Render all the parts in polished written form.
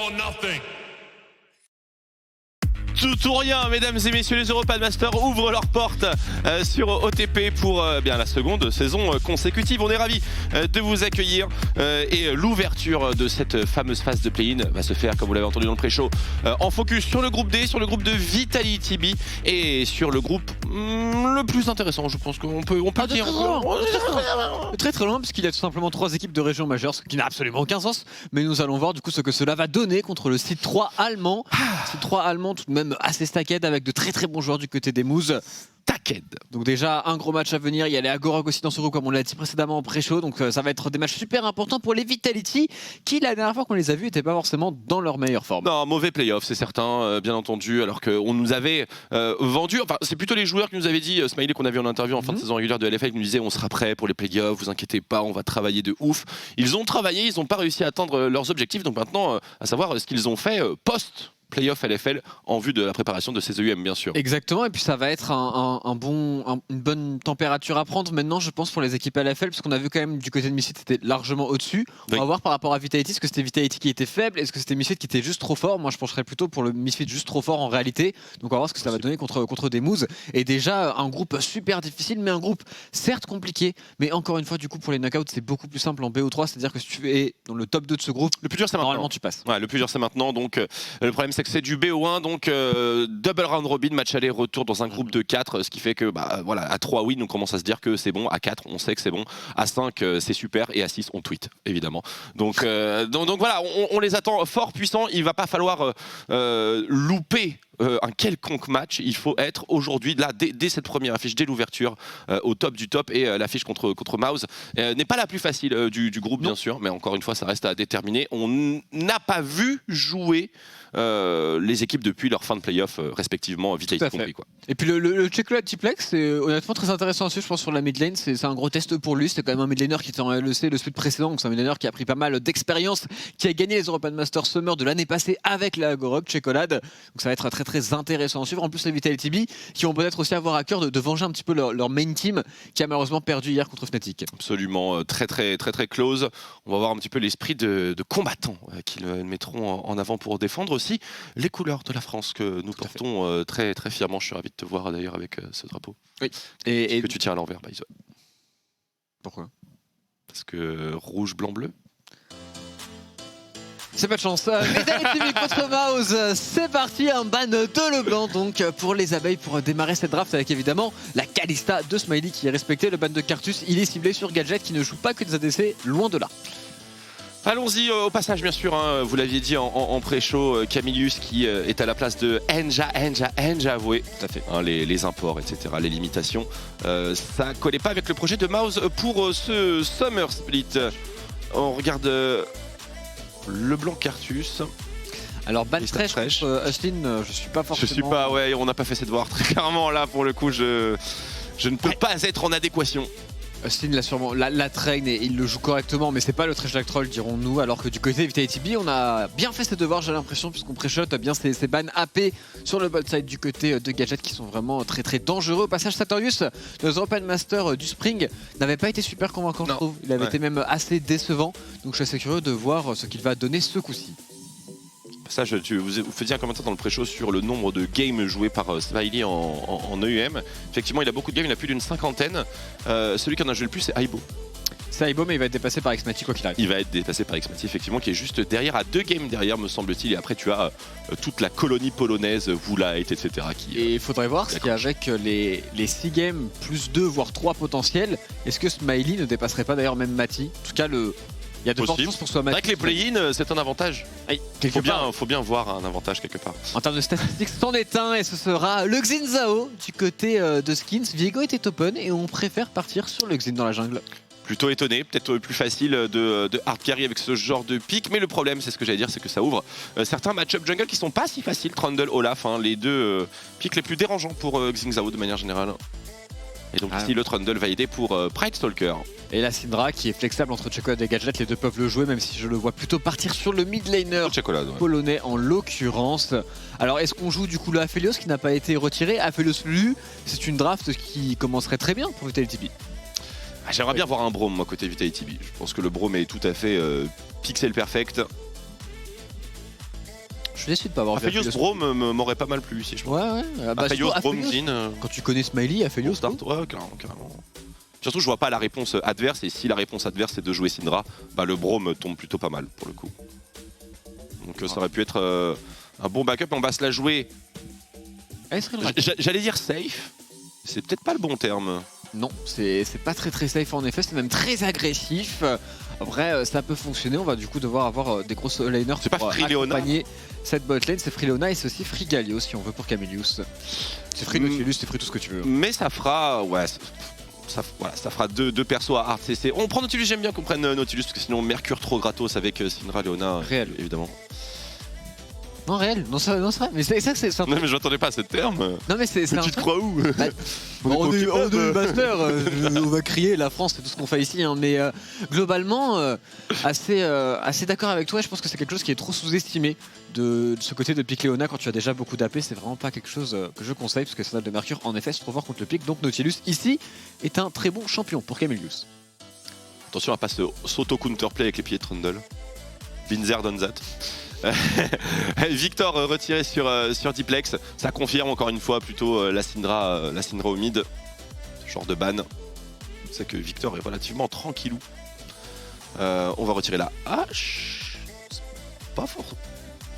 or nothing. Tout ou rien, mesdames et messieurs, les European Masters ouvrent leurs portes sur OTP pour bien la seconde saison consécutive. On est ravis de vous accueillir et l'ouverture de cette fameuse phase de play-in va se faire, comme vous l'avez entendu dans le pré-show, en focus sur le groupe D, sur le groupe de Vitality B et sur le groupe le plus intéressant, je pense qu'on peut dire. Très loin, parce qu'il y a tout simplement 3 équipes de région majeure, ce qui n'a absolument aucun sens. Mais nous allons voir du coup ce que cela va donner contre le site 3 allemand. Site 3 allemand tout de même assez stacked avec de très bons joueurs du côté des Moves. Tacked. Donc déjà un gros match à venir, il y a les Agorog aussi dans ce groupe comme on l'a dit précédemment en pré-show, donc ça va être des matchs super importants pour les Vitality qui la dernière fois qu'on les a vus n'étaient pas forcément dans leur meilleure forme. Non, mauvais playoff, c'est certain, bien entendu, alors qu'on nous avait vendu, enfin c'est plutôt les joueurs qui nous avaient dit, Smiley qu'on a vu en interview en fin de saison régulière de LFL, qui nous disait on sera prêt pour les playoffs, vous inquiétez pas, on va travailler de ouf. Ils ont travaillé, ils n'ont pas réussi à atteindre leurs objectifs, donc maintenant à savoir ce qu'ils ont fait post playoff LFL en vue de la préparation de ces EUM bien sûr. Exactement, et puis ça va être une bonne température à prendre maintenant je pense pour les équipes LFL, parce qu'on a vu quand même du côté de Misfit c'était largement au-dessus. On va voir par rapport à Vitality, est-ce que c'était Vitality qui était faible, est-ce que c'était Misfit qui était juste trop fort. Moi je pencherais plutôt pour le Misfit juste trop fort en réalité, donc on va voir ce que ça va donner contre des Moves. Et déjà un groupe super difficile, mais un groupe certes compliqué, mais encore une fois du coup pour les knockouts c'est beaucoup plus simple en BO3, c'est-à-dire que si tu es dans le top 2 de ce groupe, le plus dur c'est normalement maintenant. Tu passes. Ouais, le plus dur c'est maintenant, donc le problème c'est que c'est du BO1, donc double round robin, match aller-retour dans un groupe de 4, ce qui fait que voilà, à 3 wins on commence à se dire que c'est bon, à 4 on sait que c'est bon, à 5 c'est super, et à 6 on tweet évidemment. Donc voilà, on les attend fort puissants, il va pas falloir louper un quelconque match, il faut être aujourd'hui là dès cette première affiche, dès l'ouverture au top du top, et l'affiche contre Mouse n'est pas la plus facile du groupe bien sûr, mais encore une fois ça reste à déterminer. On n'a pas vu jouer les équipes depuis leur fin de playoff respectivement, Vitality compris quoi. Et puis le Chocolate Tiplex c'est honnêtement très intéressant aussi je pense sur la mid lane, c'est un gros test pour lui, c'était quand même un mid laner qui était en LEC le split précédent, donc c'est un mid laner qui a pris pas mal d'expérience, qui a gagné les European Masters Summer de l'année passée avec la Agorog Chocolate, donc ça va être très intéressant à suivre. En plus les Vitality B qui vont peut-être aussi avoir à cœur de venger un petit peu leur main team qui a malheureusement perdu hier contre Fnatic. Absolument, très close. On va voir un petit peu l'esprit de combattants qu'ils mettront en avant pour défendre aussi les couleurs de la France que nous portons très fièrement. Je suis ravi de te voir d'ailleurs avec ce drapeau. Oui. Et que tu tiens à l'envers, by the way. Pourquoi? Parce que rouge, blanc, bleu. C'est pas de chance. Vitality B contre Mouse, c'est parti, un ban de Leblanc donc pour les abeilles pour démarrer cette draft avec évidemment la Kalista de Smiley qui est respectée. Le ban de Cartus, il est ciblé sur Gadget qui ne joue pas que des ADC, loin de là. Allons-y au passage bien sûr, hein, vous l'aviez dit en pré-show, Camillus qui est à la place de Enja avoué, tout à fait, hein, les imports etc, les limitations, ça collait pas avec le projet de Mouse pour ce Summer Split. On regarde le blanc Cartus. Alors ban Fresh, Ashlyn, je suis pas forcément... Je suis pas, ouais, on n'a pas fait ses devoirs très clairement là pour le coup, je ne peux pas être en adéquation. Ashlyn l'a sûrement la traîne et il le joue correctement, mais c'est pas le trash troll dirons-nous, alors que du côté de Vitality B on a bien fait ses devoirs j'ai l'impression, puisqu'on pré-shot bien ces bans AP sur le bot side du côté de Gadget qui sont vraiment très dangereux. Au passage Sartorius, nos European Master du Spring n'avait pas été super convaincant je trouve, il avait été même assez décevant, donc je suis assez curieux de voir ce qu'il va donner ce coup-ci. Ça, vous faisiez un commentaire dans le pré-show sur le nombre de games joués par Smiley en EUM. Effectivement, il a beaucoup de games, il a plus d'une 50aine. Celui qui en a joué le plus, c'est Aibo. C'est Aibo, mais il va être dépassé par Xmati quoi qu'il arrive. Il va être dépassé par Xmati, effectivement, qui est juste derrière, à 2 games derrière, me semble-t-il. Et après, tu as toute la colonie polonaise, Voulite, etc. Et il faudrait voir ce qu'il y a avec les 6 games, plus 2, voire 3 potentiels. Est-ce que Smiley ne dépasserait pas d'ailleurs même Mati? En tout cas, il y a de fortes chances pour soi Mati. Avec les play-in, c'est un avantage. Oui, faut bien voir un avantage quelque part. En termes de statistiques, c'en est un et ce sera le Xin Zhao du côté de Skins. Viego était open et on préfère partir sur le Xin dans la jungle. Plutôt étonné, peut-être plus facile de hard carry avec ce genre de pick, mais le problème, c'est ce que j'allais dire, c'est que ça ouvre certains match-up jungle qui sont pas si faciles. Trundle, Olaf, hein, les deux picks les plus dérangeants pour Xin Zhao de manière générale. Et donc ici le Trundle va aider pour Pride Stalker. Et la Syndra qui est flexible entre Chocolate et Gadget, les deux peuvent le jouer, même si je le vois plutôt partir sur le mid laner polonais en l'occurrence. Alors est-ce qu'on joue du coup le Aphelios qui n'a pas été retiré? Aphelios Lu, c'est une draft qui commencerait très bien pour Vitality B. J'aimerais bien voir un Braum moi côté Vitality B. Je pense que le Braum est tout à fait pixel perfect. suis déçu de pas avoir vu Aphelios Braum m'aurait pas mal plu ici, je pense. Ouais. Aphelios, Braum, Zin. Quand tu connais Smiley, Aphelios, start, ouais, carrément. Surtout, je vois pas la réponse adverse, et si la réponse adverse c'est de jouer Syndra, bah le Braum tombe plutôt pas mal pour le coup. Donc ça aurait pu être un bon backup, on va se la jouer. J'allais dire safe, c'est peut-être pas le bon terme. Non, c'est pas très safe en effet, c'est même très agressif. Après, ça peut fonctionner, on va du coup devoir avoir des gros laners pour accompagner cette botlane. C'est Freeleona et c'est aussi Free Galio si on veut pour Camilius. C'est Free Nautilus, c'est Free tout ce que tu veux. Mais ça fera, ouais, ça fera deux persos à hard CC. On prend Nautilus, j'aime bien qu'on prenne Nautilus parce que sinon Mercure trop gratos avec Syndra, Leona, réel évidemment. Non, réel, non, c'est vrai, mais c'est ça que c'est. Non, mais je m'attendais pas à ce terme. Non, mais c'est. Tu te crois où? On est master, on va crier la France, c'est tout ce qu'on fait ici, hein, mais globalement, assez d'accord avec toi. Je pense que c'est quelque chose qui est trop sous-estimé de ce côté de pick Leona quand tu as déjà beaucoup d'AP. C'est vraiment pas quelque chose que je conseille parce que Sandal de Mercure, en effet, se trouve fort contre le pick. Donc Nautilus ici est un très bon champion pour Camilius. Attention à pas s'auto-counterplay avec les pieds de Trundle. Binzer done that. Victor retiré sur Diplex, ça confirme encore une fois plutôt la Syndra au mid, genre de ban. C'est que Victor est relativement tranquillou. On va retirer la hache. Pas fort.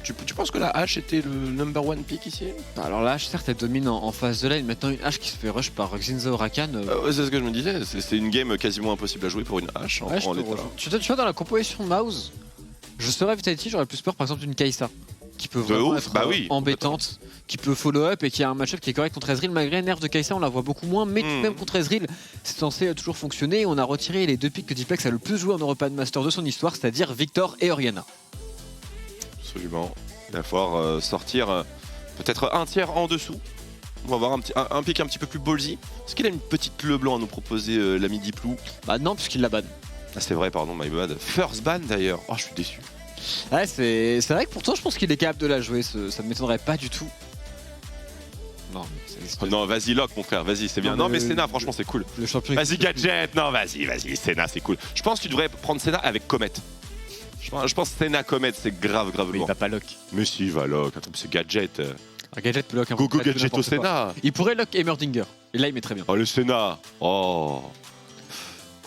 Tu penses que la hache était le number one pick ici? Alors la hache certes elle domine en phase de lane, maintenant une hache qui se fait rush par Xinzo Rakan. C'est ce que je me disais, c'est une game quasiment impossible à jouer pour une hache en l'état. Tu vois dans la composition de Mouse, je serais Vitality, j'aurais plus peur par exemple d'une Kai'Sa qui peut vraiment être embêtante, qui peut follow up et qui a un match-up qui est correct contre Ezreal. Malgré nerf de Kai'Sa on la voit beaucoup moins, mais tout de même contre Ezreal c'est censé toujours fonctionner. On a retiré les deux picks que Diplex a le plus joué en European Master de son histoire, c'est-à-dire Victor et Orianna. Absolument, il va falloir sortir peut-être un tiers en dessous. On va avoir un pick un petit peu plus ballsy. Est-ce qu'il a une petite Leblanc à nous proposer l'ami Diplou? Bah non, puisqu'il la ban. Ah, c'est vrai, pardon, my bad. First ban d'ailleurs. Oh, je suis déçu. Ouais, c'est vrai que pourtant je pense qu'il est capable de la jouer, ça ne m'étonnerait pas du tout. Non, non, vas-y lock mon frère, vas-y, c'est bien. Non mais Senna, franchement c'est cool. Vas-y Gadget, non vas-y, Senna c'est cool. Je pense que tu devrais prendre Senna avec Comet. Je pense Senna Comet c'est grave lourd. Il va pas lock. Mais si, il va lock, c'est Gadget. Gadget peut lock un peu. Go Gadget au Senna. Il pourrait lock Heimerdinger, et là il met très bien. Oh le Senna. Oh.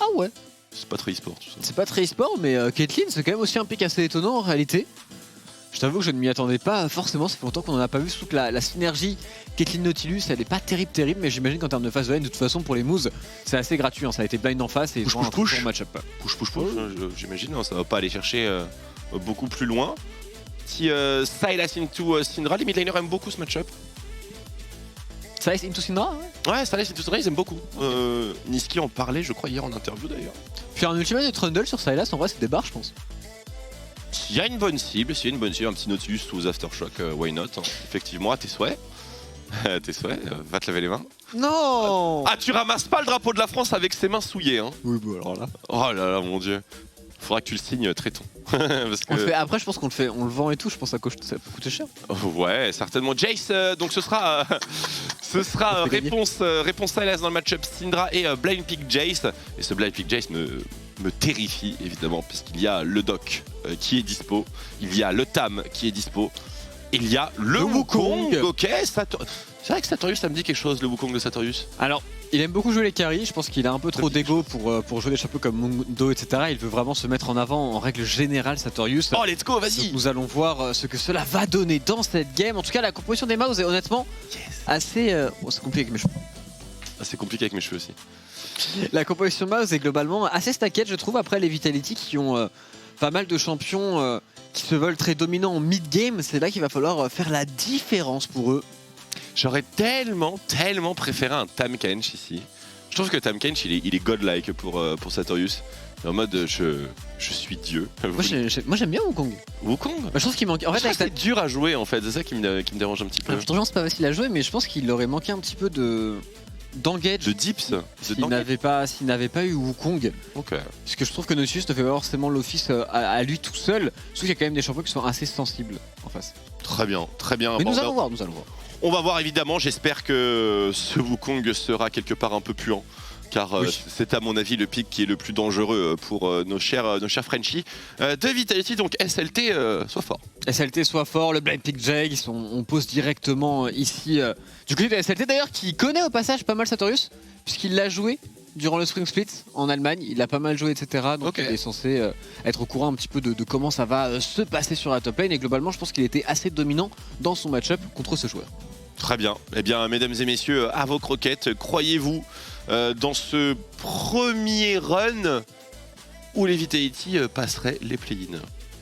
Ah ouais. C'est pas très e-sport tout ça. C'est pas très e-sport, mais Caitlyn c'est quand même aussi un pick assez étonnant en réalité. Je t'avoue que je ne m'y attendais pas forcément, ça fait longtemps qu'on en a pas vu, surtout que la synergie Caitlyn Nautilus elle est pas terrible, mais j'imagine qu'en termes de phase de lane, de toute façon pour les moves c'est assez gratuit, hein. Ça a été blind en face et ils ont un bon match-up. Push, j'imagine, ça va pas aller chercher beaucoup plus loin. Si Sylas into Syndra, les mid laners aiment beaucoup ce match-up. Sylas into Syndra? Ouais, Sylas into Syndra ils aiment beaucoup. Niski en parlait je crois hier en interview d'ailleurs. Faire un ultimate de Trundle sur Sylas en vrai c'est des barres je pense. S'il y a une bonne cible, un petit Nautilus sous Aftershock, why not, hein. Effectivement, à tes souhaits. Tes souhaits, va te laver les mains. Non. Ah, tu ramasses pas le drapeau de la France avec ses mains souillées, hein. Oui, bah alors là. Oh là là, mon dieu. Faudra que tu le signes très tôt. Parce que... Après, je pense qu'on le fait, on le vend et tout, je pense que ça peut coûter cher. Ouais, certainement. Jace, donc ce sera réponse Sylas dans le match-up Syndra et Blind Pick Jace. Et ce Blind Pick Jace me terrifie évidemment puisqu'il y a le Doc qui est dispo, il y a le Tam qui est dispo, il y a le Wukong. Ok, c'est vrai que Satorius ça me dit quelque chose, le Wukong de Satorius. Alors il aime beaucoup jouer les carries, je pense qu'il a un peu trop d'ego pour jouer des chapeaux comme Mundo etc. Il veut vraiment se mettre en avant en règle générale Satorius. Oh let's go, vas-y. Nous allons voir ce que cela va donner dans cette game. En tout cas la composition des mouse est honnêtement assez... c'est compliqué avec mes cheveux. C'est compliqué avec mes cheveux aussi. La composition de mouse est globalement assez stacked je trouve après les Vitality qui ont pas mal de champions qui se veulent très dominants en mid-game. C'est là qu'il va falloir faire la différence pour eux. J'aurais tellement préféré un Tahm Kench ici. Je trouve que Tahm Kench il est godlike pour Satorius. En mode je suis Dieu. Moi j'aime bien Wukong. Wukong Je trouve qu'il manque. En fait, c'est dur à jouer en fait, c'est ça qui me dérange un petit peu. Franchement c'est pas facile à jouer mais je pense qu'il aurait manqué un petit peu d'engage. De dips. S'il n'avait pas eu Wukong. Ok. Parce que je trouve que Nautilus ne fait pas forcément l'office à lui tout seul. Sauf qu'il y a quand même des champions qui sont assez sensibles en face. Très bien. Mais nous allons voir. On va voir évidemment, j'espère que ce Wukong sera quelque part un peu puant. Car c'est à mon avis le pick qui est le plus dangereux pour nos chers Frenchies de Vitality, donc SLT, sois fort. SLT soit fort, le Blind Pick Jag, on pose directement ici. Du côté de SLT d'ailleurs, qui connaît au passage pas mal Sartorius, puisqu'il l'a joué durant le Spring Split en Allemagne, il a pas mal joué, etc. Donc il est censé être au courant un petit peu de comment ça va se passer sur la top lane. Et globalement, je pense qu'il était assez dominant dans son match-up contre ce joueur. Très bien. Eh bien, mesdames et messieurs, à vos croquettes, croyez-vous dans ce premier run où les Vitality passeraient les play-in?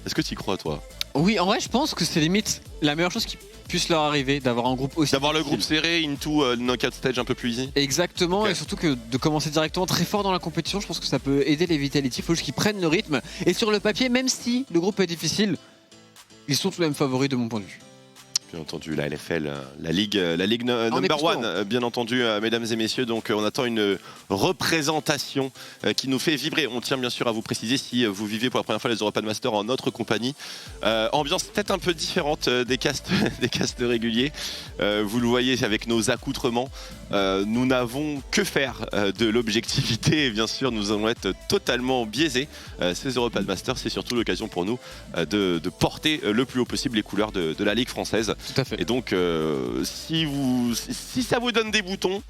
Est-ce que tu y crois, toi? Oui, en vrai, je pense que c'est limite la meilleure chose qui puisse leur arriver, d'avoir un groupe aussi. D'avoir le groupe serré into knockout stage un peu plus easy. Exactement, okay. Et surtout que de commencer directement très fort dans la compétition, je pense que ça peut aider les Vitality. Il faut juste qu'ils prennent le rythme. Et sur le papier, même si le groupe est difficile, ils sont tout de même favoris de mon point de vue. Bien entendu, la LFL, la ligue number one, bien entendu, mesdames et messieurs. Donc on attend une représentation qui nous fait vibrer. On tient bien sûr à vous préciser, si vous vivez pour la première fois les Europa Masters en notre compagnie, ambiance peut-être un peu différente des castes réguliers. Vous le voyez avec nos accoutrements, nous n'avons que faire de l'objectivité et bien sûr nous allons être totalement biaisés. Ces Europa Masters, c'est surtout l'occasion pour nous de porter le plus haut possible les couleurs de la Ligue française. Tout à fait. Et donc, si ça vous donne des boutons,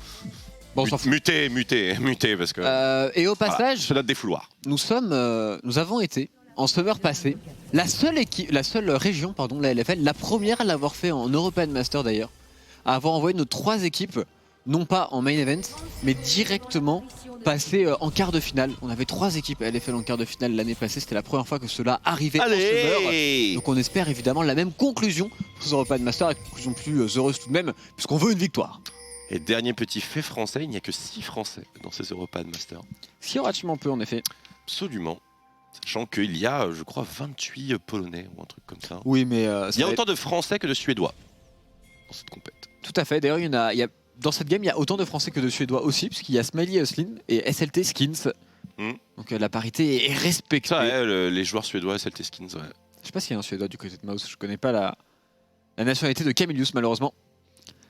bon, mutez, parce que. Et au passage, voilà, c'est défouloir. Nous avons été en summer passé la seule région, pardon, la LFL, la première à l'avoir fait en European Master d'ailleurs, à avoir envoyé nos 3 équipes, non pas en main event, mais directement passer en quart de finale. On avait 3 équipes LFL en quart de finale l'année passée, c'était la première fois que cela arrivait en summer. Donc on espère évidemment la même conclusion pour ce Europa Master, une conclusion plus heureuse tout de même, puisqu'on veut une victoire. Et dernier petit fait français, il n'y a que 6 Français dans ces Europa Master. Ce qui est relativement peu en effet. Absolument. Sachant qu'il y a, je crois, 28 Polonais ou un truc comme ça. Oui, mais il y a autant de Français que de Suédois dans cette compète. Tout à fait. D'ailleurs, il y a dans cette game, il y a autant de Français que de Suédois aussi, puisqu'il y a Smiley Huslin et SLT Skins. Donc la parité est respectée. Ça, les joueurs suédois, SLT Skins, ouais. Je sais pas s'il y a un Suédois du côté de Mouse, je connais pas la nationalité de Camilius malheureusement.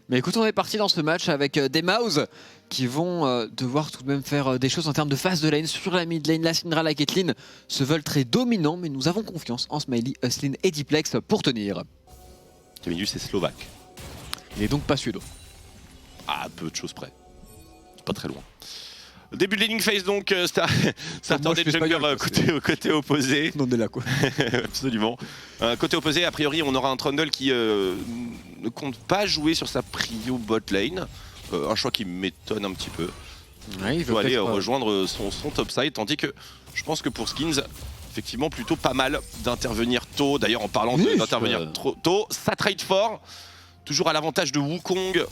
Mais écoute, on est parti dans ce match avec des Mouse qui vont devoir tout de même faire des choses en termes de phase de lane. Sur la mid lane, la Syndra, la Caitlyn se veulent très dominants, mais nous avons confiance en Smiley, Huslin et Diplex pour tenir. Camilius est slovaque. Il est donc pas suédois. Ah, peu de choses près. Pas très loin. Début de laning phase donc, ça attendait le jungler côté opposé. On est là quoi. Absolument. Côté opposé, a priori, on aura un Trundle qui ne compte pas jouer sur sa prio bot lane. Un choix qui m'étonne un petit peu. Ouais, il veut aller rejoindre son topside, tandis que je pense que pour Skins, effectivement, plutôt pas mal d'intervenir tôt. D'ailleurs, en parlant d'intervenir tôt, ça trade fort. Toujours à l'avantage de Wukong.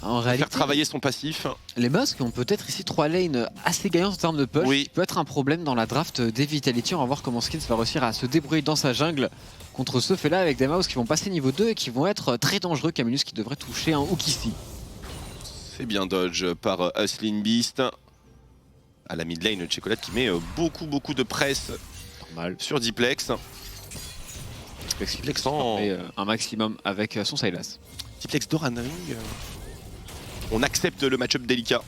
En réalité, faire travailler son passif. Les Mouse qui ont peut-être ici 3 lanes assez gagnantes en termes de push, oui. Peut être un problème dans la draft des Vitality. On va voir comment Skins va réussir à se débrouiller dans sa jungle contre ce fait là avec des Mouse qui vont passer niveau 2 et qui vont être très dangereux. Camillus qui devrait toucher un hook ici. C'est bien dodge par Huslin Beast. À la mid lane, Chocolate qui met beaucoup de presse sur Diplex. Diplex un maximum avec son Sylas. Diplex Doran Ring. On accepte le match-up délicat.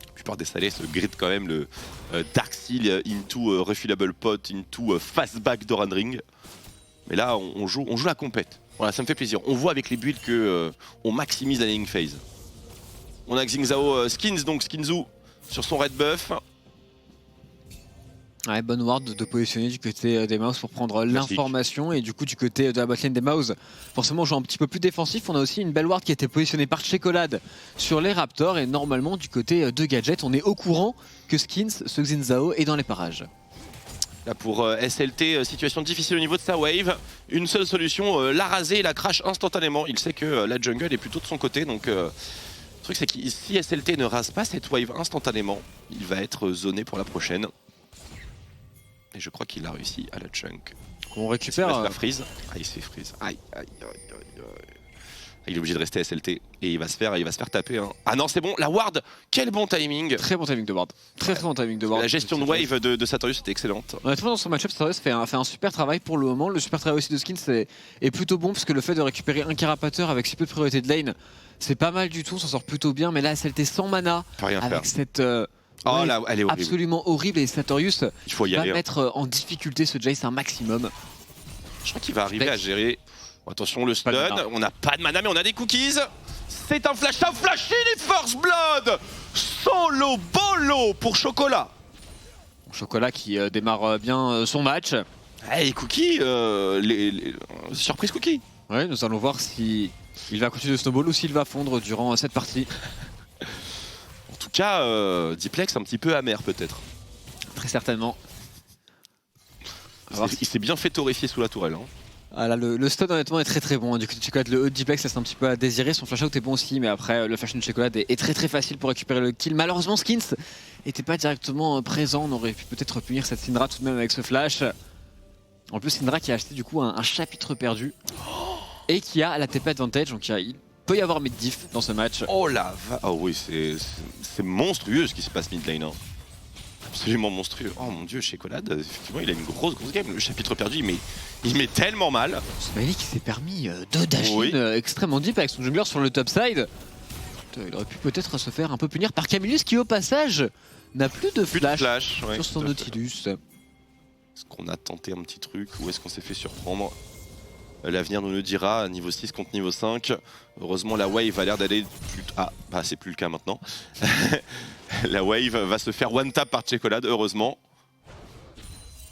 La plupart des salés se grid quand même le Dark Seal into Refillable Pot, into Fastback Doran Ring. Mais là, on joue la compète. Voilà, ça me fait plaisir. On voit avec les builds que on maximise la laning phase. On a Xingzao Skins, donc Skinzu sur son red buff. Ouais, bonne ward de positionner du côté des Mouse pour prendre l'information, et du coup du côté de la botlane des Mouse, forcément on joue un petit peu plus défensif. On a aussi une belle ward qui a été positionnée par Chocolade sur les Raptors, et normalement du côté de Gadget on est au courant que Skins, ce Xingzao est dans les parages. Là pour SLT, situation difficile au niveau de sa wave. Une seule solution, la raser et la crash instantanément. Il sait que la jungle est plutôt de son côté, donc le truc c'est que si SLT ne rase pas cette wave instantanément, il va être zoné pour la prochaine. Et je crois qu'il a réussi à la chunk. On récupère. Il se fait freeze. Ah, il se fait freeze. Aïe. Il est obligé de rester SLT. Et il va se faire taper. Hein. Ah non, c'est bon. La ward. Quel bon timing. Très bon timing de ward. Très bon timing de ward. La gestion de wave de Sartorius était excellente. Honnêtement, dans son match-up, Sartorius fait un super travail pour le moment. Le super travail aussi de Skins est plutôt bon, parce que le fait de récupérer un carapateur avec si peu de priorité de lane, c'est pas mal du tout. On s'en sort plutôt bien. Mais là, SLT sans mana. Avec cette. Oh là, elle est horrible. Absolument horrible, et Sartorius va mettre en difficulté ce Jace un maximum. Je crois qu'il va arriver à gérer. Attention, le stun. On n'a pas de mana, mais on a des cookies. C'est un flash in First Blood. Solo bolo pour Chocolat. Chocolat qui démarre bien son match. Hey, Cookie, surprise Cookie. Ouais, nous allons voir si il va continuer de snowball ou s'il va fondre durant cette partie. En tout cas, Diplex un petit peu amer peut-être. Très certainement. Il s'est bien fait torréfier sous la tourelle. Hein. Ah là, le stun honnêtement est très bon. Du coup, le Diplex laisse un petit peu à désirer. Son flash out est bon aussi, mais après le Fashion Chocolat est très facile pour récupérer le kill. Malheureusement, Skins n'était pas directement présent. On aurait pu peut-être punir cette Syndra tout de même avec ce flash. En plus, Syndra qui a acheté du coup un chapitre perdu et qui a la TP advantage. Donc il peut y avoir mid-diff dans ce match. Oh la va. Oh oui, c'est monstrueux ce qui se passe mid lane. Hein. Absolument monstrueux. Oh mon dieu, Chocolade, effectivement, il a une grosse game. Le chapitre perdu, il met tellement mal. Smiley qui s'est permis de dash extrêmement deep avec son jungler sur le top side. Il aurait pu peut-être se faire un peu punir par Camillus qui, au passage, n'a plus de flash, sur son Nautilus. Est-ce qu'on a tenté un petit truc ou est-ce qu'on s'est fait surprendre? L'avenir nous le dira, niveau 6 contre niveau 5. Heureusement, la wave a l'air d'aller plus... Ah, bah c'est plus le cas maintenant. La wave va se faire one tap par Chocolade, heureusement.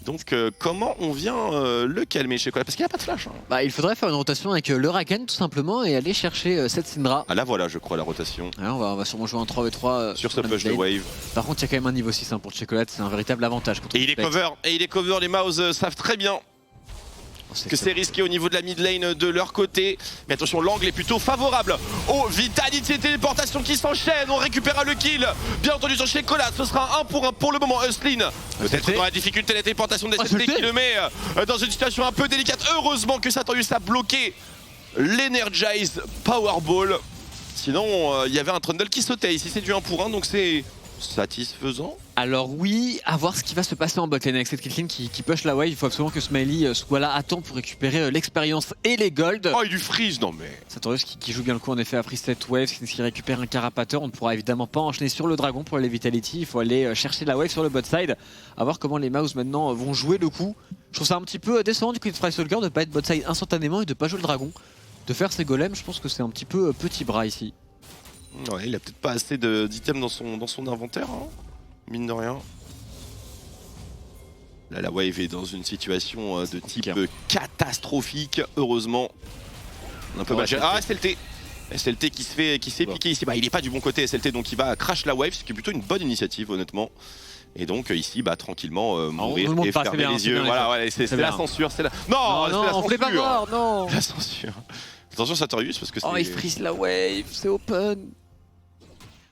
Donc comment on vient le calmer, Chocolade? Parce qu'il n'y a pas de flash. Hein. Bah, il faudrait faire une rotation avec le Rakan tout simplement et aller chercher cette Syndra. Ah là voilà, je crois, la rotation. Alors, on va sûrement jouer un 3v3 sur ce push de wave. Par contre, il y a quand même un niveau 6 pour Chocolade, c'est un véritable avantage. Et il est cover, les Mouse savent très bien que c'est risqué au niveau de la mid lane de leur côté. Mais attention, l'angle est plutôt favorable. Oh, Vitality téléportation qui s'enchaîne. On récupérera le kill. Bien entendu sur Chocolat, ce sera 1 pour 1 pour le moment. Hustlin, peut-être dans la difficulté la téléportation de SLT qui le met dans une situation un peu délicate. Heureusement que Satorius a bloqué l'Energize Powerball. Sinon, il y avait un Trundle qui sautait. Ici, c'est du 1 pour 1, donc c'est satisfaisant. Alors oui, à voir ce qui va se passer en botlane avec cette Caitlyn qui push la wave. Il faut absolument que Smiley soit là à temps pour récupérer l'expérience et les gold. Oh, il lui freeze, non mais... Satorius qui joue bien le coup en effet après cette wave, qui récupère un carapateur. On ne pourra évidemment pas enchaîner sur le dragon pour les Vitality. Il faut aller chercher la wave sur le bot side. À voir comment les Mouse maintenant vont jouer le coup. Je trouve ça un petit peu décevant du coup de Frystalker de ne pas être bot side instantanément et de ne pas jouer le dragon. De faire ses golems, je pense que c'est un petit peu petit bras ici. Ouais, il a peut-être pas assez d'items dans son inventaire, hein, mine de rien. Là, la wave est dans une situation de type catastrophique, heureusement. Un peu mal géré. Ah, SLT SLT qui se fait piquer ici. Bah, il est pas du bon côté SLT, donc il va crash la wave, ce qui est plutôt une bonne initiative, honnêtement. Et donc ici, bah, tranquillement, mourir et fermer les yeux. Voilà, ouais, c'est la censure. Non, on fait pas voir, non. La censure. Attention Satorius, parce que c'est... Oh, il freeze la wave, c'est open.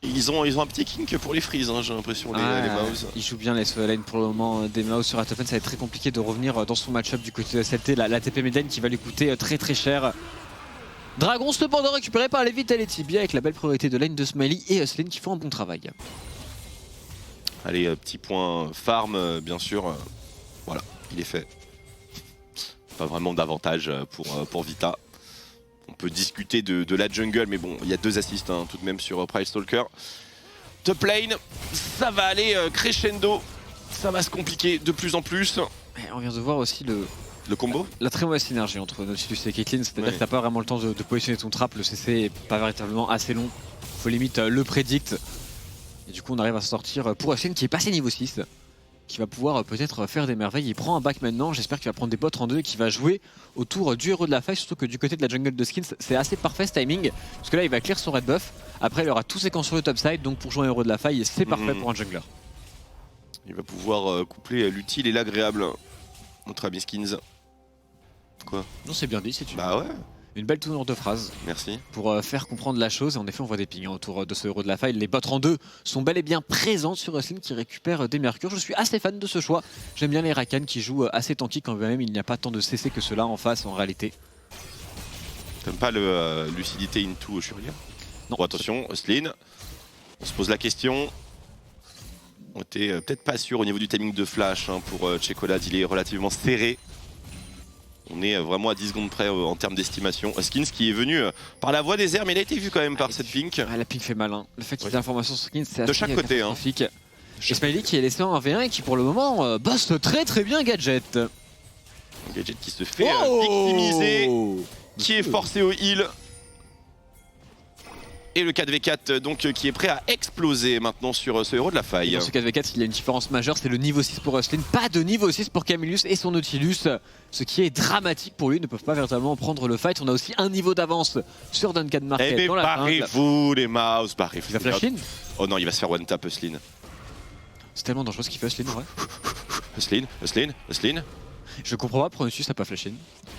Ils ont un petit kink pour les freeze, hein, j'ai l'impression, les Mouse. Ils jouent bien les solo lane pour le moment des Mouse sur Atopen. Ça va être très compliqué de revenir dans son match-up du côté de SLT. La TP Medane qui va lui coûter très cher. Dragon cependant récupéré par les Vitality, bien avec la belle priorité de lane de Smiley et Hustlin qui font un bon travail. Allez, petit point farm, bien sûr. Voilà, il est fait. Pas vraiment d'avantage pour Vita. On peut discuter de la jungle, mais bon, il y a 2 assists hein, tout de même sur Pride Stalker. Top lane, ça va aller crescendo. Ça va se compliquer de plus en plus. Et on vient de voir aussi le combo. La très mauvaise synergie entre Nautilus et Caitlyn, c'est-à-dire que t'as pas vraiment le temps de positionner ton trap, le CC est pas véritablement assez long. Faut limite le prédict. Et du coup on arrive à se sortir pour Hustlin qui est passé niveau 6. Qui va pouvoir peut-être faire des merveilles. Il prend un back maintenant, j'espère qu'il va prendre des bots en 2 et qu'il va jouer autour du héros de la faille, surtout que du côté de la jungle de Skins, c'est assez parfait ce timing, parce que là il va clear son red buff, après il aura tous ses camps sur le top side, donc pour jouer un héros de la faille, c'est parfait pour un jungler. Il va pouvoir coupler l'utile et l'agréable, notre ami Skins. Quoi? Non, c'est bien dit, c'est Bah ouais. Une belle tournure de phrase. Merci. Pour faire comprendre la chose, et en effet on voit des pings autour de ce héros de la faille. Les bots en 2 sont bel et bien présents sur Hustlin qui récupère des mercures. Je suis assez fan de ce choix. J'aime bien les Rakan qui jouent assez tanky quand même il n'y a pas tant de CC que cela en face en réalité. T'aimes pas le lucidité into Shuriken? Non. Bon, attention, Hustlin. On se pose la question. On était peut-être pas sûr au niveau du timing de flash hein, pour Chocolade, il est relativement serré. On est vraiment à 10 secondes près en termes d'estimation. Skins qui est venu par la voie des airs, mais il a été vu quand même par cette pink. La pink fait mal. Hein. Le fait qu'il y ait l'information sur Skins, c'est assez de chaque côté. catastrophique. Et Smiley qui est laissé en 1v1 et qui pour le moment bosse très bien Gadget. Gadget qui se fait victimiser, qui est forcé au heal. Et le 4v4 donc qui est prêt à exploser maintenant sur ce héros de la faille. Dans ce 4v4, il y a une différence majeure, c'est le niveau 6 pour Rustlin, pas de niveau 6 pour Camillus et son Nautilus, ce qui est dramatique pour lui, ils ne peuvent pas véritablement prendre le fight. On a aussi un niveau d'avance sur Duncan Market. Eh mais barrez-vous les mouse, barrez-vous. Il va flash Lin. Oh non, il va se faire one tap Huslin. C'est tellement dangereux ce qu'il fait Huslin, ouais. Huslin. Je comprends pas, Pronotus n'a pas flash Lin.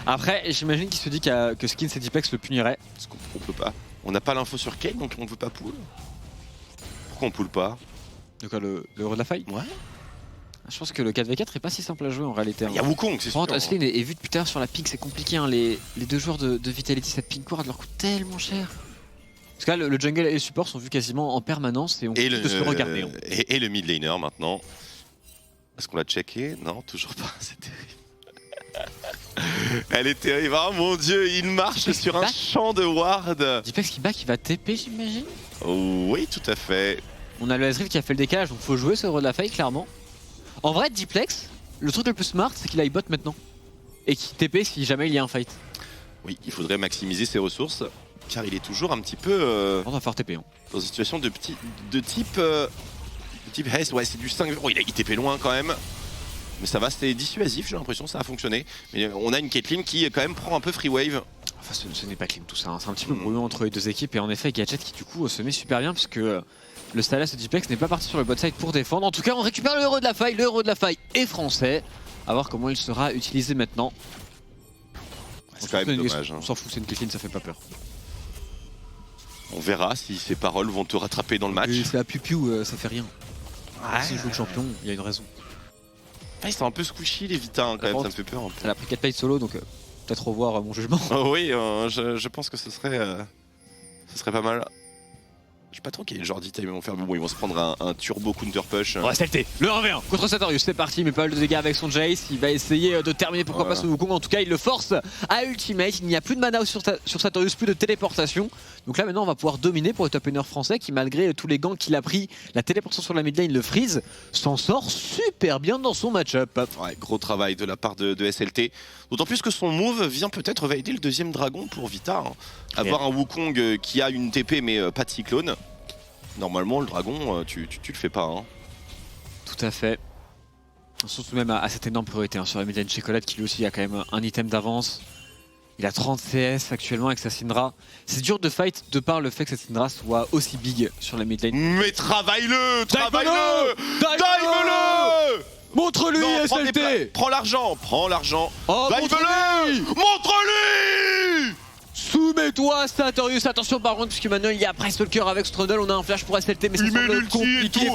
Après, j'imagine qu'il se dit que Skins et Dipex le puniraient. Parce qu'on peut pas. On n'a pas l'info sur Kane, donc on ne veut pas pull. Pourquoi on pull pas? De quoi, le héros de la faille? Ouais. Je pense que le 4v4 est pas si simple à jouer en réalité. Il y a Wukong, c'est sûr. Par contre, Huslin est vu depuis tout à l'heure sur la ping, c'est compliqué. Hein. Les deux joueurs de Vitality, cette ping ward leur coûte tellement cher. Parce que là, le jungle et le support sont vus quasiment en permanence et on peut de se regarder. Et le mid laner maintenant. Est-ce qu'on l'a checké? Non, toujours pas, c'est terrible. Elle est terrible, oh mon dieu, il marche sur un champ de ward. Dipex qui back, il va TP j'imagine. Oui, tout à fait. On a le Ezreal qui a fait le décalage, donc faut jouer ce héros de la faille clairement. En vrai, Diplex, le truc le plus smart, c'est qu'il aille bot maintenant. Et qu'il TP si jamais il y a un fight. Oui, il faudrait maximiser ses ressources, car il est toujours un petit peu... On va faire TP. Hein. Dans une situation de type haste, ouais c'est du 5. Oh, il TP loin quand même. Mais ça va, c'était dissuasif, j'ai l'impression, ça a fonctionné. Mais on a une Caitlyn qui quand même prend un peu free wave. Enfin, ce n'est pas clean tout ça, hein. C'est un petit peu brouillon entre les deux équipes. Et en effet, Gadget qui du coup se met super bien, puisque le Stalas de Dipex n'est pas parti sur le bot side pour défendre. En tout cas, on récupère le héros de la faille. Le héros de la faille est français. À voir comment il sera utilisé maintenant. C'est quand même dommage. On s'en fout, c'est une Caitlyn, ça fait pas peur. On verra si ces paroles vont te rattraper dans le match. C'est à piou-piou, ça fait rien. Ouais. Si je joue le champion, il y a une raison. Ah, ils sont un peu squishy les Vita hein, quand même, ça me fait peur un peu. Elle a pris 4 plays solo, donc peut-être revoir mon jugement. Oh oui, je pense que ce serait pas mal. Je sais pas trop quel est le genre d'item ils vont faire, mais bon, ils vont se prendre un turbo counter push. On va SLT, le 1v1 contre Sartorius, c'est parti, mais pas mal de dégâts avec son Jace. Il va essayer de terminer pourquoi pas ce Wukong, en tout cas il le force à ultimate. Il n'y a plus de mana sur Sartorius, plus de téléportation. Donc là maintenant on va pouvoir dominer pour le top 1er français qui, malgré tous les gants qu'il a pris, la téléportation sur la mid lane, le freeze, s'en sort super bien dans son match-up. Ouais, gros travail de la part de SLT. D'autant plus que son move vient peut-être valider le deuxième dragon pour Vita. Hein. Avoir un Wukong qui a une TP mais pas de cyclone. Normalement le dragon tu le fais pas. Hein. Tout à fait. Surtout même à cette énorme priorité hein, sur la mid lane Chocolate qui lui aussi a quand même un item d'avance. Il a 30 CS actuellement avec sa Syndra. C'est dur de fight de par le fait que cette Syndra soit aussi big sur la mid lane. Mais travaille-le, Dive-le. Montre-lui SLT. Prends l'argent. Oh, Dive-le. Montre-lui. Soumets-toi Sartorius, attention par contre puisque maintenant il y a Price Stalker avec Strudel, on a un flash pour SLT mais ça semble compliqué.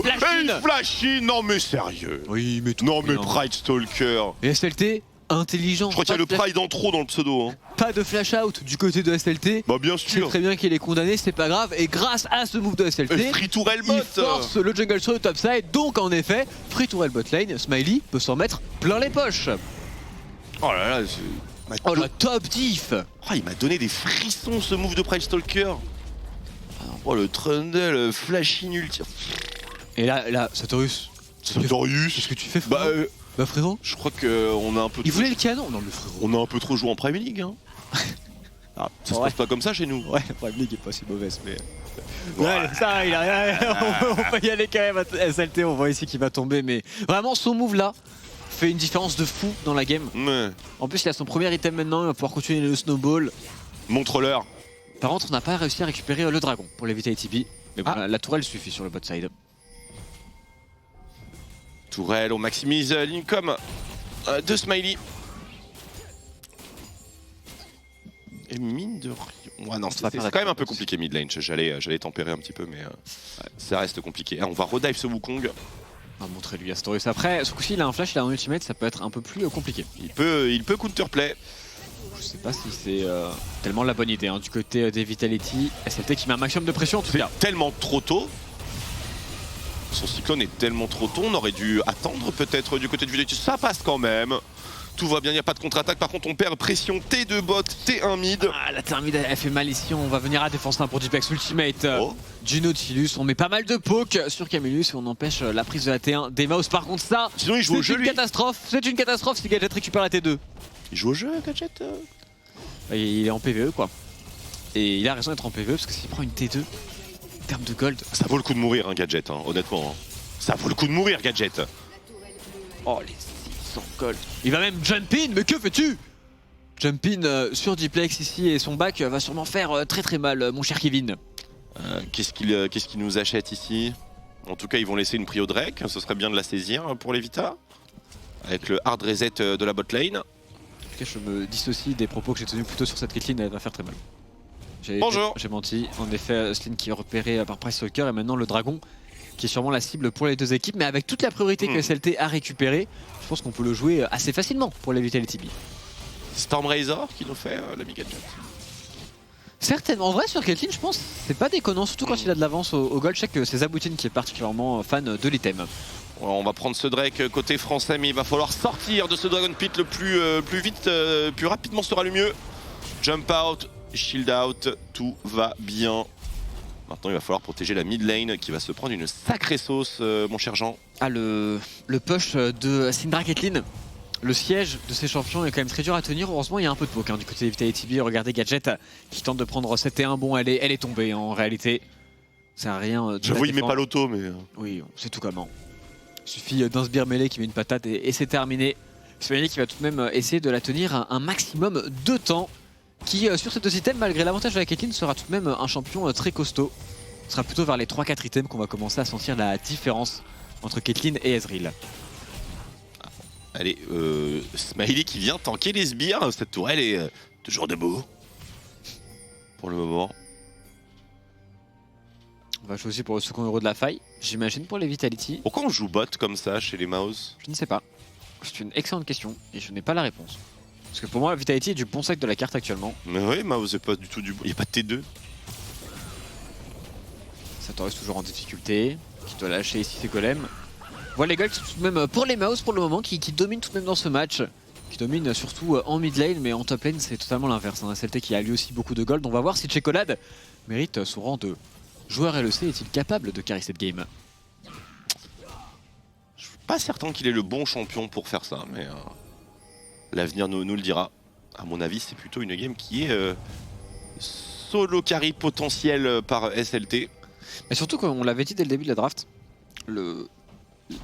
Flash in, non mais sérieux. Oui mais tout. Non mais Pride Stalker. Et SLT intelligent. Je crois qu'il y a le Pride en trop dans le pseudo. Hein. Pas de flash out du côté de SLT. Bah bien sûr. C'est très bien qu'il est condamné, c'est pas grave. Et grâce à ce move de SLT, free to bot. Il force le jungle sur le top side. Donc en effet, free to bot lane, Smiley peut s'en mettre plein les poches. Oh là là, oh la top diff. Oh, il m'a donné des frissons ce move de Pride Stalker. Oh le Trundle, flash inutile. Et là, Sartorius. Qu'est-ce que tu fais frérot? Bah frérot, je crois qu'on a un peu. Il voulait le canon, non le frérot. On a un peu trop joué en Premier League. Hein. Ça se passe pas comme ça chez nous. Ouais, la Premier League est pas si mauvaise, mais. Ouais, ça, il a rien. On peut y aller quand même à SLT. On voit ici qu'il va tomber, mais vraiment son move là fait une différence de fou dans la game. Ouais. En plus, il a son premier item maintenant. Il va pouvoir continuer le snowball. Montre-leur. Par contre, on n'a pas réussi à récupérer le dragon pour les Vitality B. Mais bon, la tourelle suffit sur le bot side. Tourelle, on maximise l'income de Smiley. Et mine de rien. Ouais, non, c'est quand même un peu compliqué mid lane. J'allais tempérer un petit peu, mais ça reste compliqué. On va redive ce Wukong. On va montrer lui Astorius. Après, ce coup-ci, il a un flash, il a un ultimate, ça peut être un peu plus compliqué. Il peut counterplay. Je sais pas si c'est tellement la bonne idée hein, du côté des Vitality. SLT qui met un maximum de pression en tout cas. Tellement trop tôt. Son cyclone est tellement trop tôt, on aurait dû attendre peut-être du côté de Vitality. Ça passe quand même. Tout va bien, il n'y a pas de contre-attaque. Par contre, on perd pression T2 bot, T1 mid. Ah, la T1 mid, elle fait mal ici. On va venir à défense 1 pour Dipex Ultimate du Nautilus. On met pas mal de poke sur Camillus et on empêche la prise de la T1 des Mouse. Par contre, ça, sinon, il joue au jeu, c'est une catastrophe si Gadget récupère la T2. Il joue au jeu, Gadget Il est en PvE quoi. Et il a raison d'être en PvE parce que s'il prend une T2, en termes de gold. Ça vaut le coup de mourir, Gadget, honnêtement. Ça vaut le coup de mourir, Gadget. Oh, les 600 gold. Il va même jump in, mais que fais-tu? Jump in sur Duplex ici et son back va sûrement faire très très mal, mon cher Kevin. Qu'est-ce qu'il nous achète ici? En tout cas, ils vont laisser une prio Drake. Ce serait bien de la saisir pour les Vita. Avec le hard reset de la bot lane. Ok, je me dissocie des propos que j'ai tenus plutôt sur cette Caitlyn, elle va faire très mal. Bonjour. J'ai menti. En effet, Slyn qui est repéré par Price Walker et maintenant le Dragon qui est sûrement la cible pour les deux équipes. Mais avec toute la priorité que SLT a récupérée, je pense qu'on peut le jouer assez facilement pour les Vitality B. Storm Razor qui nous fait l'ami Gadget. Certainement. En vrai, sur Caitlyn, je pense c'est pas déconnant, surtout quand il a de l'avance au gold. Je sais que c'est Zaboutine qui est particulièrement fan de l'item. On va prendre ce Drake côté français, mais il va falloir sortir de ce Dragon Pit le plus vite, plus rapidement sera le mieux. Jump out, shield out, tout va bien. Maintenant, il va falloir protéger la mid lane qui va se prendre une sacrée sauce, mon cher Jean. Ah, le push de Syndra Caitlyn. Le siège de ces champions est quand même très dur à tenir. Heureusement, il y a un peu de poke du côté des Vitality B. Regardez Gadget qui tente de prendre 7 et 1. Bon, elle est tombée en réalité. Ça n'a rien. J'avoue, il met pas l'auto, mais. Oui, c'est tout comment. Il suffit d'un sbire mêlé qui met une patate et c'est terminé. Smiley qui va tout de même essayer de la tenir un maximum de temps. Qui, sur ces deux items, malgré l'avantage de la Caitlyn, sera tout de même un champion très costaud. Ce sera plutôt vers les 3-4 items qu'on va commencer à sentir la différence entre Caitlyn et Ezreal. Allez, Smiley qui vient tanker les sbires. Cette tourelle est toujours debout. Pour le moment. On va jouer aussi pour le second euro de la faille, j'imagine pour les Vitality. Pourquoi on joue bot comme ça chez les Mouse? Je ne sais pas. C'est une excellente question et je n'ai pas la réponse. Parce que pour moi, la Vitality est du bon sec de la carte actuellement. Mais oui, Mouse n'est pas du tout du bon. Il n'y a pas de T2. Satori toujours en difficulté, qui doit lâcher ici ses golems. Voilà les goals tout de même pour les Mouse pour le moment qui dominent tout de même dans ce match. Qui domine surtout en mid lane, mais en top lane c'est totalement l'inverse. Un SLT qui a lui aussi beaucoup de gold. On va voir si Chocolade mérite son rang de joueur LEC. Est-il capable de carry cette game? Je suis pas certain qu'il est le bon champion pour faire ça, mais l'avenir nous le dira. À mon avis, c'est plutôt une game qui est solo carry potentiel par SLT. Mais surtout qu'on l'avait dit dès le début de la draft,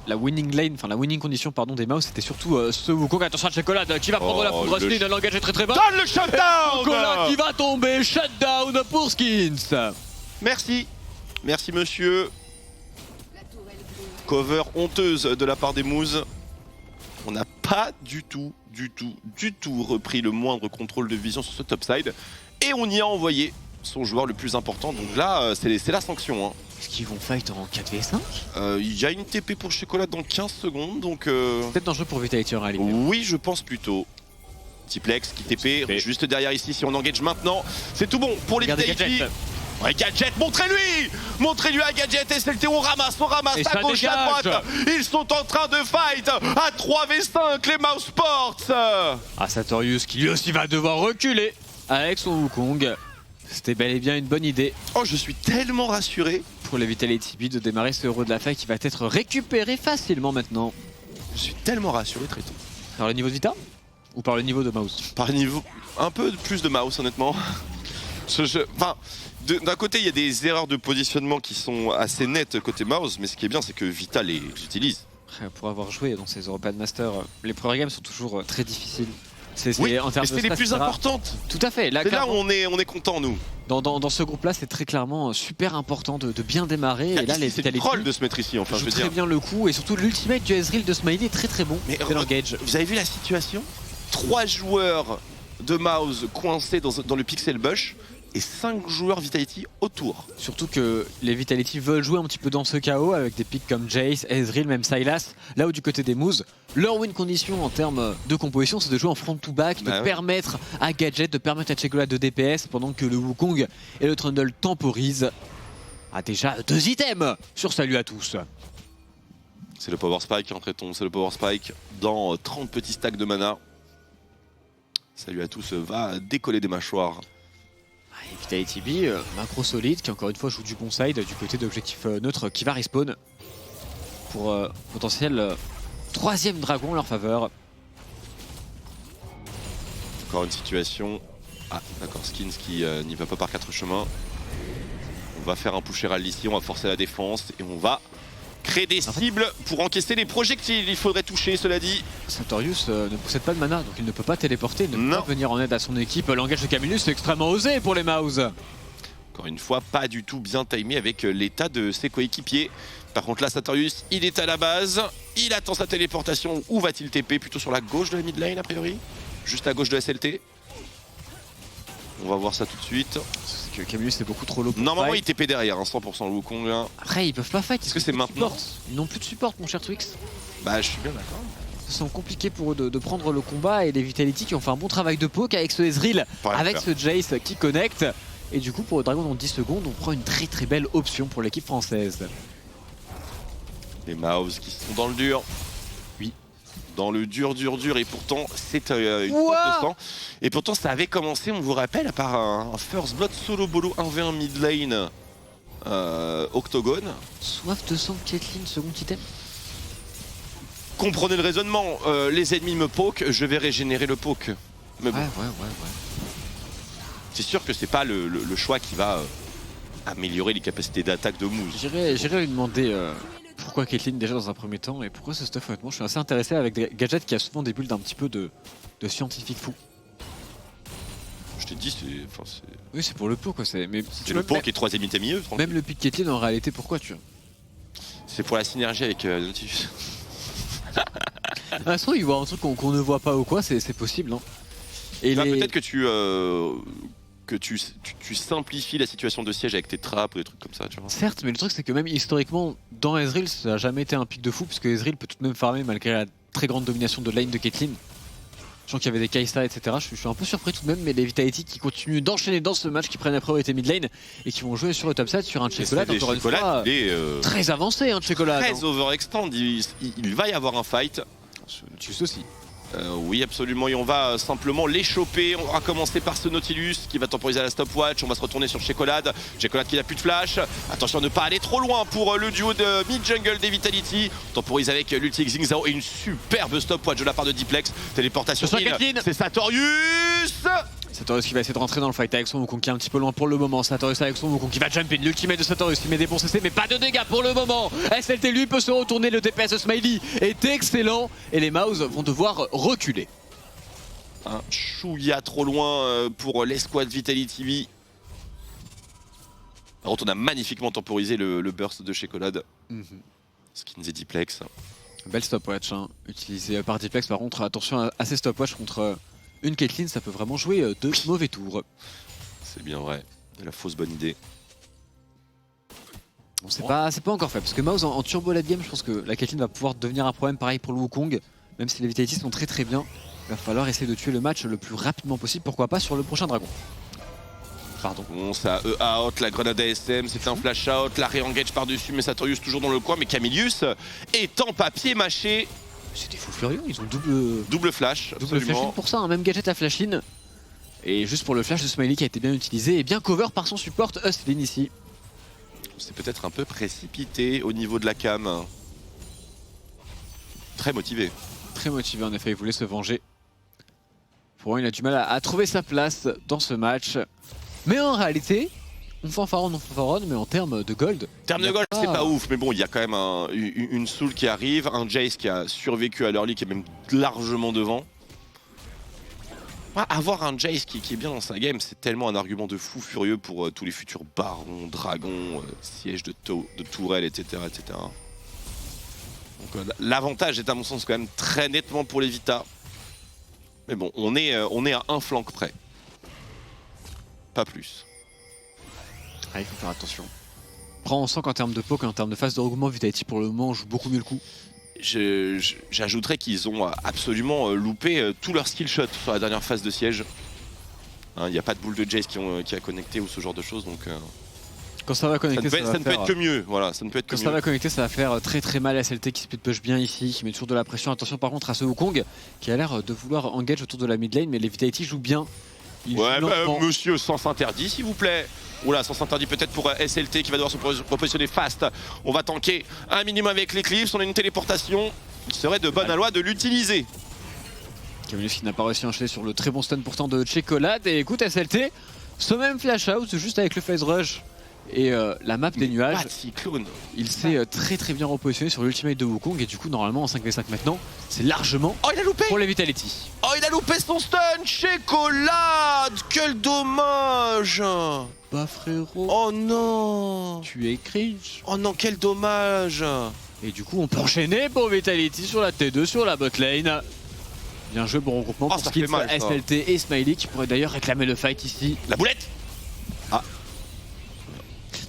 la winning lane, enfin la winning condition pardon des Mouse, c'était surtout ce Wukong. Attention à Chocolade qui va prendre la foudre Slyn, elle engage très très bas. Donne le shutdown. Chocolade qui va tomber, shutdown pour Skins. Merci, merci monsieur. Cover honteuse de la part des Moose. On n'a pas du tout repris le moindre contrôle de vision sur ce topside. Et on y a envoyé son joueur le plus important. Donc là, c'est la sanction. Est-ce qu'ils vont fight en 4v5? Il y a une TP pour Chocolat dans 15 secondes. Donc peut-être dangereux pour Vitality en réalité. Oui, je pense plutôt. Tiplex qui TP juste derrière ici. Si on engage maintenant, c'est tout bon pour les Vitality. Ouais, Gadget, montrez-lui à Gadget, SLT, on ramasse à gauche, à droite. Ils sont en train de fight à 3v5, les Mouse Sports. Ah, Sartorius qui lui aussi va devoir reculer avec son Wukong. C'était bel et bien une bonne idée. Oh, je suis tellement rassuré. Pour les Vitality B de démarrer ce euro de la faille qui va être récupéré facilement maintenant. Je suis tellement rassuré très tôt. Par le niveau de Vita? Ou par le niveau de Mouse? Par le niveau, un peu plus de Mouse honnêtement. Enfin, d'un côté il y a des erreurs de positionnement qui sont assez nettes côté Mouse, mais ce qui est bien c'est que Vita les utilise. Pour avoir joué dans ces European Masters, les premières games sont toujours très difficiles. Oui, en termes c'est les plus importantes. Tout à fait. C'est là où on est content nous. Dans ce groupe-là, c'est très clairement super important de bien démarrer. Et là, les c'est le troll de se mettre ici. Enfin, je veux très dire. bien le coup et surtout l'ultimate du Ezreal de Smiley est très très bon. Mais l'engage. Vous avez vu la situation? 3 joueurs de Mouse coincés dans le pixel bush et 5 joueurs Vitality autour. Surtout que les Vitality veulent jouer un petit peu dans ce chaos avec des picks comme Jace, Ezreal, même Sylas. Là où du côté des Moose, leur win condition en termes de composition, c'est de jouer en front to back, de permettre à Gadget, de permettre à Chocolat de DPS pendant que le Wukong et le Trundle temporisent. Ah, déjà 2 items sur Salut à tous. C'est le Power Spike, entrait-on, c'est le Power Spike dans 30 petits stacks de mana. Salut à tous va décoller des mâchoires. Et Vitality B, macro solide, qui encore une fois joue du bon side du côté d'objectif neutre qui va respawn pour potentiel 3e dragon en leur faveur. Encore une situation. Ah, d'accord, Skins qui n'y va pas par 4 chemins. On va faire un push Herald ici, on va forcer la défense et on va créer des cibles pour encaisser les projectiles. Il faudrait toucher, cela dit. Sartorius ne possède pas de mana, donc il ne peut pas téléporter, il ne peut pas venir en aide à son équipe. L'engage de Camillus, c'est extrêmement osé pour les Mouse. Encore une fois, pas du tout bien timé avec l'état de ses coéquipiers. Par contre là, Sartorius, il est à la base. Il attend sa téléportation. Où va-t-il TP? Plutôt sur la gauche de la mid lane a priori. Juste à gauche de SLT. On va voir ça tout de suite. C'est que Camillus est beaucoup trop low pour normalement fight. il TP derrière, hein, 100% le Wukong là. Après ils peuvent pas fight. Est-ce que c'est maintenant? Ils n'ont plus de support mon cher Twix. Bah je suis bien d'accord. Ça semble compliqué pour eux de prendre le combat et les Vitality qui ont fait un bon travail de poke avec ce Ezreal, avec ce Jace qui connecte. Et du coup pour le Dragon dans 10 secondes on prend une très belle option pour l'équipe française. Les Mouse qui sont dans le dur. Oui. Dans le dur et pourtant c'est une faute de sang. Et pourtant ça avait commencé, on vous rappelle, par un First Blood solo bolo 1v1 mid lane Octogone. Soif de sang de Caitlyn, second item. Comprenez le raisonnement, les ennemis me poke, je vais régénérer le poke. Mais bon. Ouais. C'est sûr que c'est pas le choix qui va améliorer les capacités d'attaque de Moose. J'irai lui demander pourquoi Caitlyn déjà dans un premier temps et pourquoi ce stuff. Honnêtement je suis assez intéressé avec des gadgets qui a souvent des builds d'un petit peu de scientifique fou. Je t'ai dit, c'est... Oui c'est pour le pot quoi, c'est le poke qui est 3ème item IE. Même le pick Caitlyn en réalité pourquoi tu vois. C'est pour la synergie avec Nautilus. Ah, soit il voit un truc qu'on ne voit pas ou quoi, c'est possible. Hein. Et peut-être que tu simplifies la situation de siège avec tes trappes ou des trucs comme ça, tu vois. Certes, mais le truc c'est que même historiquement, dans Ezreal, ça n'a jamais été un pic de fou, puisque Ezreal peut tout de même farmer malgré la très grande domination de lane de Caitlyn. Sachant qu'il y avait des Kai'Sa, etc. Je suis un peu surpris tout de même, mais les Vitality qui continuent d'enchaîner dans ce match, qui prennent la priorité mid lane et qui vont jouer sur le top side sur un Chocolate, encore une fois, très avancé, un Chocolate. Très overextend, il va y avoir un fight. Juste aussi. Oui, absolument, et on va simplement les choper. On va commencer par ce Nautilus qui va temporiser à la stopwatch. On va se retourner sur Chocolate. Chocolate qui n'a plus de flash. Attention à ne pas aller trop loin pour le duo de mid-jungle des Vitality. On temporise avec l'ulti Xing Zhao et une superbe stopwatch de la part de Diplex. Téléportation in. C'est Sartorius. Sartorius qui va essayer de rentrer dans le fight avec son Wukong qui est un petit peu loin pour le moment. Sartorius avec son Wukong qui va jump in. L'ultimate de Sartorius qui met des bons CC mais pas de dégâts pour le moment. SLT lui peut se retourner. Le DPS de Smiley est excellent et les Mouse vont devoir reculer. Un chouïa trop loin pour l'escouade Vitality TV. Par contre on a magnifiquement temporisé le burst de Chocolate. Skins et Diplex. Belle stopwatch hein, utilisée par Diplex. Par contre attention à ces stopwatch contre une Caitlyn, ça peut vraiment jouer de mauvais tours. C'est bien vrai, la fausse bonne idée. Bon, c'est pas encore fait, parce que Mouse en turbo late game, je pense que la Caitlyn va pouvoir devenir un problème pareil pour le Wukong. Même si les Vitality sont très bien, il va falloir essayer de tuer le match le plus rapidement possible, pourquoi pas sur le prochain dragon. Pardon. Bon, ça out, la grenade ASM, c'est un flash out, la re-engage par-dessus, mais Sartorius toujours dans le coin, mais Camillus est en papier mâché. C'est des fous furieux, ils ont double flash. Double flash in pour ça, hein, même gadget à flash in. Et juste pour le flash de Smiley qui a été bien utilisé et bien cover par son support Hustlin ici. C'est peut-être un peu précipité au niveau de la cam. Très motivé. Très motivé en effet, il voulait se venger. Pour moi il a du mal à trouver sa place dans ce match. Mais en réalité, on fanfaronne, mais en termes de gold... En termes de gold, c'est pas ouf, mais bon, il y a quand même une Soul qui arrive, un Jace qui a survécu à l'early, qui est même largement devant. Avoir un Jace qui est bien dans sa game, c'est tellement un argument de fou furieux pour tous les futurs barons, dragons, sièges de tourelles, etc. Donc l'avantage est à mon sens quand même très nettement pour les Vita. Mais bon, on est à un flanc près. Pas plus. Ah, il faut faire attention. Après, on sent qu'en termes de poke, en termes de phase de regroupement, Vitality pour le moment joue beaucoup mieux le coup. J'ajouterais qu'ils ont absolument loupé tous leurs skill shots sur la dernière phase de siège. Il n'y a pas de boule de Jace qui a connecté ou ce genre de choses, donc... Quand ça va connecter, ça ne peut être que mieux. Voilà, ça ne peut être que mieux. Quand ça va connecter, ça va faire très mal à SLT qui split push bien ici, qui met toujours de la pression. Attention par contre à ce Wukong qui a l'air de vouloir engage autour de la mid lane, mais les Vitality jouent bien. Ouais, monsieur, sens interdit s'il vous plaît. Oula, sens interdit peut-être pour SLT qui va devoir se repositionner fast. On va tanker un minimum avec l'Eclipse, on a une téléportation. Il serait de bonne loi de l'utiliser. Camillus qui n'a pas réussi à enchaîner sur le très bon stun pourtant de Chocolate. Et écoute, SLT, ce même flash out juste avec le phase rush et la map des nuages. Il s'est très bien repositionné sur l'ultimate de Wukong et du coup normalement en 5v5 maintenant c'est largement il a loupé pour les Vitality. Oh, il a loupé son stun. Chocolate, quel dommage. Bah frérot. Oh non. Tu es cringe. Oh non, quel dommage. Et du coup on peut enchaîner pour Vitality sur la T2 sur la bot lane. Bien joué, bon regroupement pour Skins, SLT et Smiley qui pourrait d'ailleurs réclamer le fight ici. La boulette.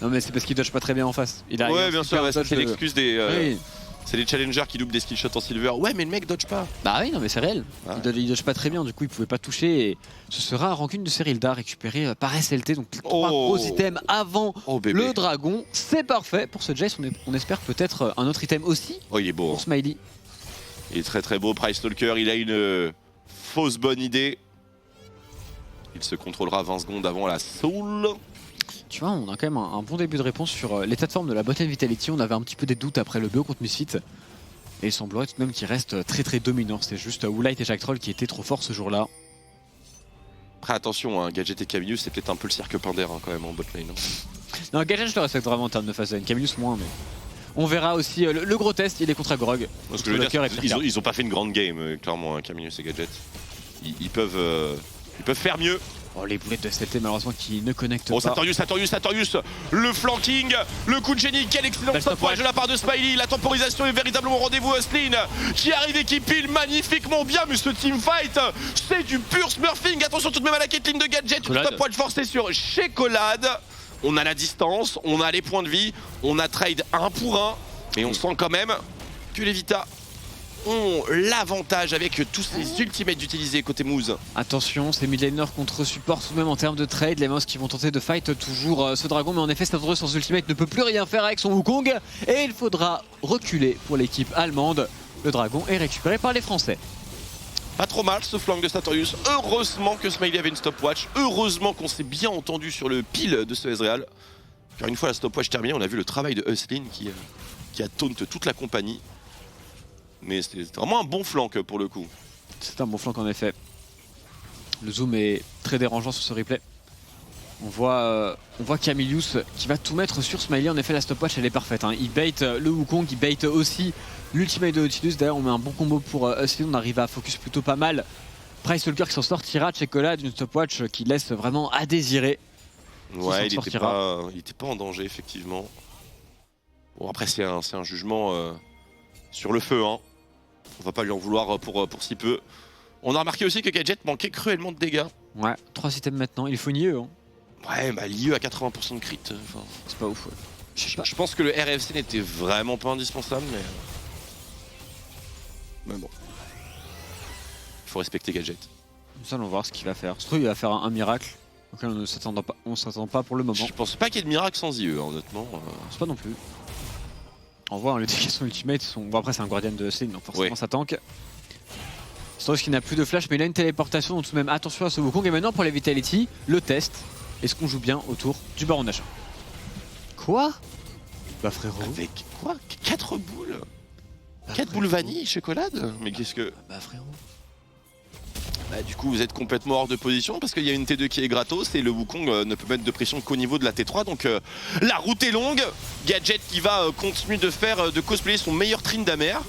Non mais c'est parce qu'il dodge pas très bien en face. Ouais bien sûr, c'est l'excuse des... Oui. C'est les challengers qui loupent des skill shots en silver. Ouais mais le mec dodge pas. Bah oui non mais c'est réel. Il dodge pas très bien, du coup il pouvait pas toucher et ce sera rancune de Serilda récupérée par SLT. Donc 3 gros items avant le dragon. C'est parfait pour ce Jace, on espère peut-être un autre item aussi. Oh il est beau. Pour Smiley. Il est très beau, Price Stalker, il a une fausse bonne idée. Il se contrôlera 20 secondes avant la soul. Tu vois, on a quand même un bon début de réponse sur l'état de forme de la botlane Vitality. On avait un petit peu des doutes après le BO contre Misfit. Et il semblerait tout de même qu'il reste très dominant. C'est juste Woolite et Jack Troll qui étaient trop forts ce jour-là. Après attention, hein, Gadget et Camillus c'est peut-être un peu le cirque Pinder hein, quand même en botlane. Non, Gadget je le respecte vraiment en termes de phase lane, Camillus moins mais... On verra aussi le gros test, il est contre Grog. Parce que ils ont pas fait une grande game clairement, hein, Camillus et Gadget. Ils peuvent faire mieux. Oh les boulettes de SLT malheureusement qui ne connectent pas. Oh Sartorius, le flanking, le coup de génie, quel excellent stopwatch de la part de Smiley. La temporisation est véritablement au rendez-vous. Oslin qui arrive et qui pile magnifiquement bien, mais ce teamfight c'est du pur smurfing. Attention tout de même à la Caitlyn de Gadget, une stopwatch forcée sur Chocolate. On a la distance, on a les points de vie, on a trade 1 pour 1, mais on sent quand même que les Vita ont l'avantage avec tous ces ultimates utilisés côté Moose. Attention, c'est midlaner contre support tout de même en termes de trade. Les Mouse qui vont tenter de fight toujours ce dragon, mais en effet, Stavros sans ultimate ne peut plus rien faire avec son Wukong et il faudra reculer pour l'équipe allemande. Le dragon est récupéré par les Français. Pas trop mal ce flank de Sartorius. Heureusement que Smiley avait une stopwatch. Heureusement qu'on s'est bien entendu sur le pile de ce Ezreal. Car une fois la stopwatch terminée, on a vu le travail de Uslin qui a taunt toute la compagnie. Mais c'était vraiment un bon flank pour le coup. C'est un bon flank en effet. Le zoom est très dérangeant sur ce replay. On voit Camillus qui va tout mettre sur Smiley. En effet, la stopwatch elle est parfaite. Hein. Il bait le Wukong, il bait aussi l'ultimate de Nautilus. D'ailleurs, on met un bon combo pour Uslin. On arrive à focus plutôt pas mal. Price Stalker qui s'en sortira. Chocolate d'une stopwatch qui laisse vraiment à désirer. Ouais, il était pas en danger effectivement. Bon après c'est un jugement sur le feu. Hein. On va pas lui en vouloir pour si peu. On a remarqué aussi que Gadget manquait cruellement de dégâts. Ouais, 3 items maintenant. Il faut une IE. Hein. Ouais, bah l'IE à 80% de crit. C'est pas ouf. Ouais. Je pense que le RFC n'était vraiment pas indispensable, mais bon. Il faut respecter Gadget. Nous allons voir ce qu'il va faire. Je trouve qu'il va faire un miracle auquel on ne s'attend pas pour le moment. Je pense pas qu'il y ait de miracle sans IE, honnêtement. C'est pas non plus. On voit les dégâts son ultimate. Bon, après, c'est un guardian de Sling, donc forcément ça tank. Storus qui n'a plus de flash, mais il a une téléportation, donc tout de même attention à ce Wukong. Et maintenant pour les Vitality, le test. Est-ce qu'on joue bien autour du Baron d'achat? Quoi? Bah frérot. Avec quoi? 4 boules? 4 boules vanille, chocolade? Mais qu'est-ce que... Bah frérot. Bah du coup vous êtes complètement hors de position parce qu'il y a une T2 qui est gratos et le Wukong ne peut mettre de pression qu'au niveau de la T3, donc la route est longue. Gadget qui va continuer de cosplayer son meilleur Tryndamere.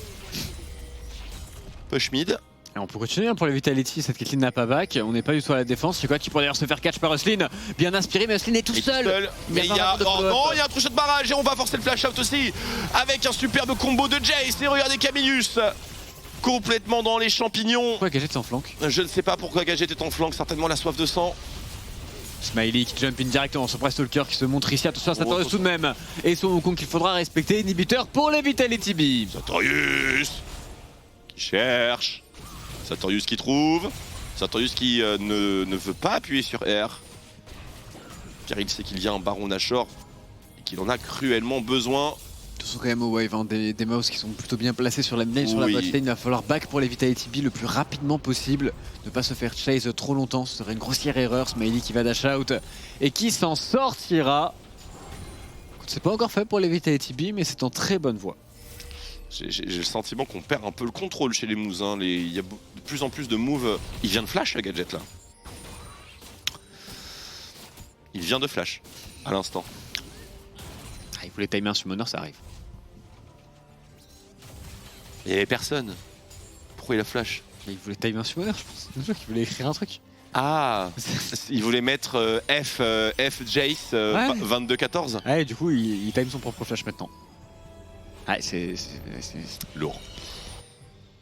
Push mid. Et on peut continuer pour les Vitality, cette Caitlyn n'a pas back, on n'est pas du tout à la défense, c'est quoi qui pourrait d'ailleurs se faire catch par Uslin, bien inspiré mais Uslin est tout seul. Mais il y a... Oh non, il y a un trou shot de barrage et on va forcer le flash out aussi avec un superbe combo de Jace et regardez Camillus complètement dans les champignons. Pourquoi Gadget est en flanc? Je ne sais pas pourquoi Gadget est en flanc, certainement la soif de sang. Smiley qui jump in directement sur Price Stalker qui se montre ici, attention à Sartorius tout de même. Et son Wukong qu'il faudra respecter, inhibiteur pour les Vitality B. Sartorius qui cherche. Sartorius qui trouve. Sartorius qui ne veut pas appuyer sur R. Car il sait qu'il y a un Baron Nashor et qu'il en a cruellement besoin. Tous sont quand même au wave, hein, des mouse qui sont plutôt bien placés sur la midlane, sur la botlane. Il va falloir back pour les Vitality B le plus rapidement possible. Ne pas se faire chase trop longtemps, ce serait une grossière erreur. Smiley qui va dash out et qui s'en sortira. C'est pas encore fait pour les Vitality B, mais c'est en très bonne voie. J'ai le sentiment qu'on perd un peu le contrôle chez les moves. Hein. Il y a de plus en plus de moves. Il vient de flash, le gadget là. Il vient de flash, à l'instant. Ah, il voulait timer un summoner, ça arrive. Il n'y avait personne. Pourquoi il a flash? Mais il voulait timer un summoner, je pense. C'est sûr qu'il voulait écrire un truc. Ah, il voulait mettre F Jace 22-14. Ouais, du coup, il time son propre flash maintenant. Ouais, c'est lourd.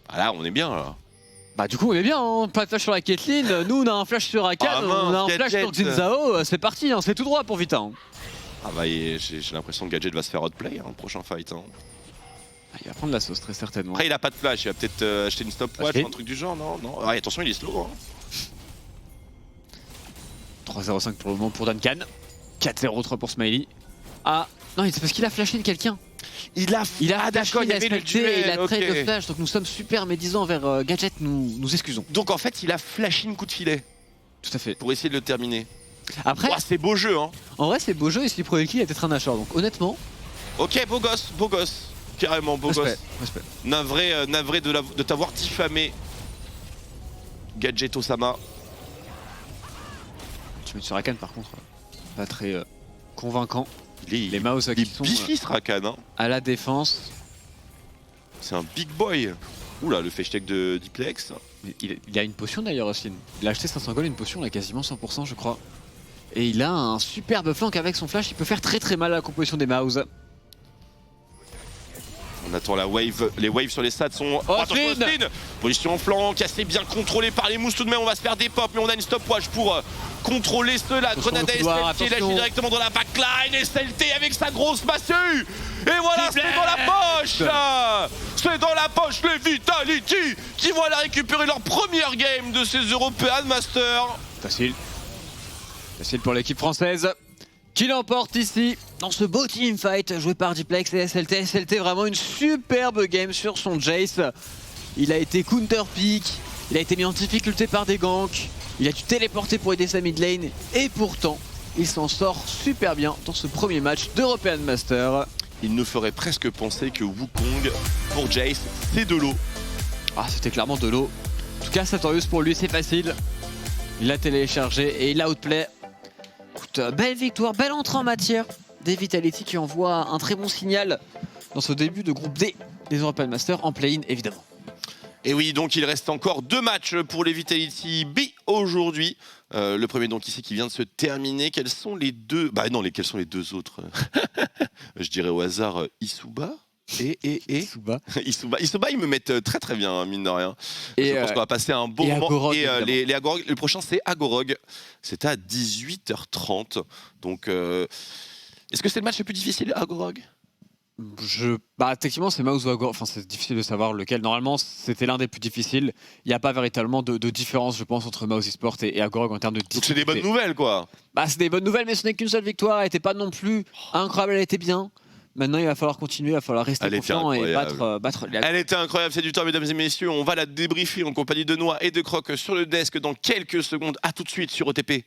Ah là, on est bien là. Bah du coup on est bien, hein. Pas de flash sur la Caitlyn, nous on a un flash sur Rakan, Ah, mince, on a un flash Gadget. sur Xin-Zhao, c'est parti, hein, c'est tout droit pour Vita. Hein. Ah bah j'ai l'impression que Gadget va se faire outplay le prochain fight. Hein. Ah, il va prendre la sauce très certainement. Après il a pas de flash, il va peut-être acheter une stopwatch ou un truc du genre, non? Ouais, attention il est slow. Hein. 3-0-5 pour le moment pour Duncan, 4-0-3 pour Smiley. Ah non, c'est parce qu'il a flashé quelqu'un. Il a ah, d'accord, il y avait le duel. Il a trade okay. le flash, donc nous sommes super médisants envers Gadget, nous excusons. Donc en fait il a flashé une coup de filet. Tout à fait. Pour essayer de le terminer. Après, c'est beau jeu hein. En vrai c'est beau jeu et s'il prenait le kill il a peut-être un achat, donc honnêtement. Ok, beau gosse. Carrément beau gosse. Respect. Navré de t'avoir diffamé. Gadget Osama. Tu mets sur Rakan par contre, pas très convaincant. Les mouse qui sont bifis Rakan hein. à la défense. C'est un big boy. Oula, le hashtag de Diplex. Il a une potion d'ailleurs aussi. Il a acheté 500 gold, une potion, il a quasiment 100% je crois. Et il a un superbe flank avec son flash, il peut faire très mal à la composition des mouse. On attend la wave, les waves sur les stats sont... Oh, attention Austin. Position en flanc, assez bien contrôlé par les moves tout de même, on va se faire des pops, mais on a une stopwatch pour contrôler cela. Grenade à SLT, il agit directement dans la backline, SLT avec sa grosse massue. Et voilà, c'est dans la poche. C'est dans la poche les Vitality qui vont aller récupérer leur première game de ces European Masters. Facile pour l'équipe française. Qui l'emporte ici dans ce beau teamfight joué par Diplex et SLT. SLT vraiment une superbe game sur son Jace. Il a été counter pick, il a été mis en difficulté par des ganks, il a dû téléporter pour aider sa mid lane et pourtant il s'en sort super bien dans ce premier match d'European Master. Il nous ferait presque penser que Wukong pour Jace c'est de l'eau. Ah c'était clairement de l'eau. En tout cas Satorius pour lui c'est facile. Il l'a téléchargé et il a outplay. Écoute, belle victoire, belle entrée en matière des Vitality qui envoie un très bon signal dans ce début de groupe D des European Masters en play-in évidemment. Et oui, donc il reste encore 2 matchs pour les Vitality B aujourd'hui. Le premier donc ici qui vient de se terminer. Quels sont les deux... Bah non, quels sont les deux autres? Je dirais au hasard Isuba et Isuba, ils me mettent très bien, hein, mine de rien. Je pense qu'on va passer un bon moment. Agorog, et les Agorog, le prochain c'est Agorog. C'est à 18h30. Donc, est-ce que c'est le match le plus difficile, Agorog? Bah techniquement c'est Mouse ou Agorog, enfin c'est difficile de savoir lequel. Normalement c'était l'un des plus difficiles. Il n'y a pas véritablement de différence je pense entre Mouse eSport et Agorog en termes de difficulté. Donc c'est des bonnes nouvelles quoi. Bah c'est des bonnes nouvelles mais ce n'est qu'une seule victoire. Elle n'était pas non plus incroyable, elle était bien. Maintenant il va falloir continuer, il va falloir rester confiant et battre les... Elle était incroyable, c'est du temps mesdames et messieurs. On va la débriefer en compagnie de Noah et de Croc sur le desk dans quelques secondes. A tout de suite sur OTP.